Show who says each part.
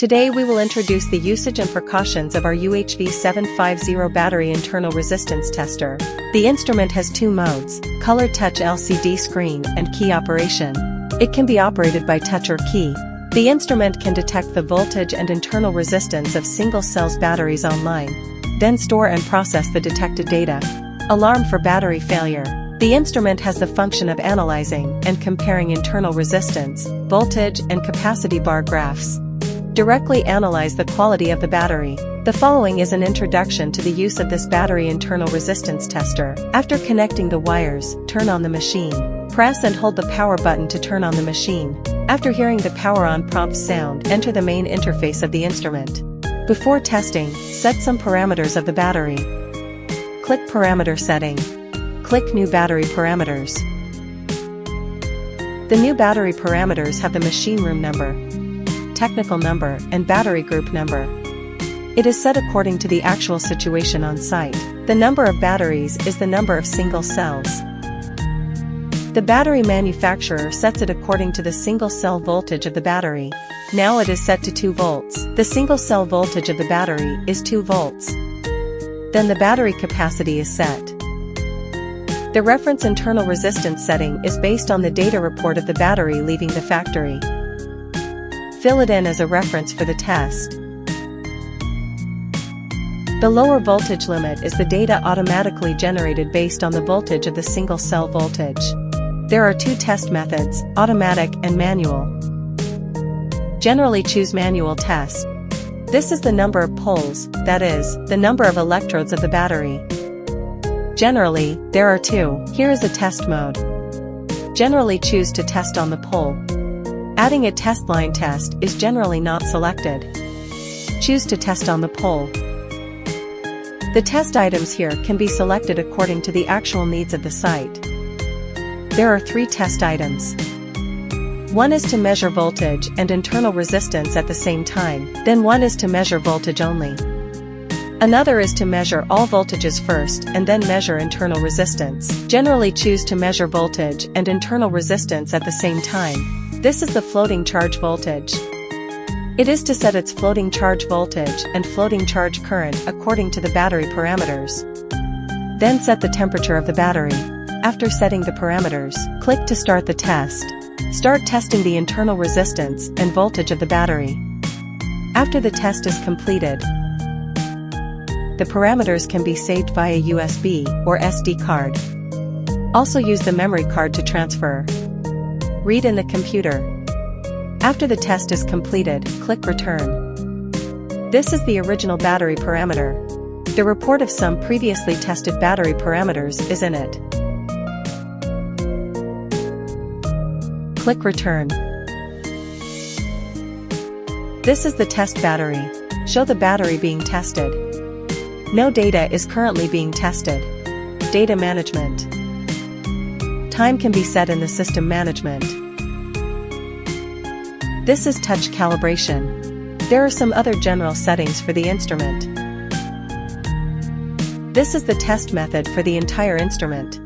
Speaker 1: Today we will introduce the usage and precautions of our UHV-750 battery internal resistance tester. The instrument has two modes, color touch LCD screen and key operation. It can be operated by touch or key. The instrument can detect the voltage and internal resistance of single-cell batteries online, then store and process the detected data. Alarm for battery failure. The instrument has the function of analyzing and comparing internal resistance, voltage and capacity bar graphs. Directly analyze the quality of the battery. The following is an introduction to the use of this battery internal resistance tester. After connecting the wires, turn on the machine. Press and hold the power button to turn on the machine. After hearing the power on prompt sound, enter the main interface of the instrument. Before testing, set some parameters of the battery. Click Parameter Setting. Click New Battery Parameters. The new battery parameters have the machine room number, technical number, and battery group number. It is set according to the actual situation on site. The number of batteries is the number of single cells. The battery manufacturer sets it according to the single cell voltage of the battery. Now it is set to 2 volts. The single cell voltage of the battery is 2 volts. Then the battery capacity is set. The reference internal resistance setting is based on the data report of the battery leaving the factory. Fill it in as a reference for the test. The lower voltage limit is the data automatically generated based on the voltage of the single cell voltage. There are 2 test methods, automatic and manual. Generally choose manual test. This is the number of poles, that is, the number of electrodes of the battery. Generally, there are 2. Here is a test mode. Generally choose to test on the pole. Adding a test line test is generally not selected. Choose to test on the pole. The test items here can be selected according to the actual needs of the site. There are 3 test items. One is to measure voltage and internal resistance at the same time, then one is to measure voltage only. Another is to measure all voltages first and then measure internal resistance. Generally choose to measure voltage and internal resistance at the same time. This is the floating charge voltage. It is to set its floating charge voltage and floating charge current according to the battery parameters. Then set the temperature of the battery. After setting the parameters, click to start the test. Start testing the internal resistance and voltage of the battery. After the test is completed, the parameters can be saved via USB or SD card. Also use the memory card to transfer. Read in the computer. After the test is completed, click Return. This is the original battery parameter. The report of some previously tested battery parameters is in it. Click Return. This is the test battery. Show the battery being tested. No data is currently being tested. Data management. Time can be set in the system management. This is touch calibration. There are some other general settings for the instrument. This is the test method for the entire instrument.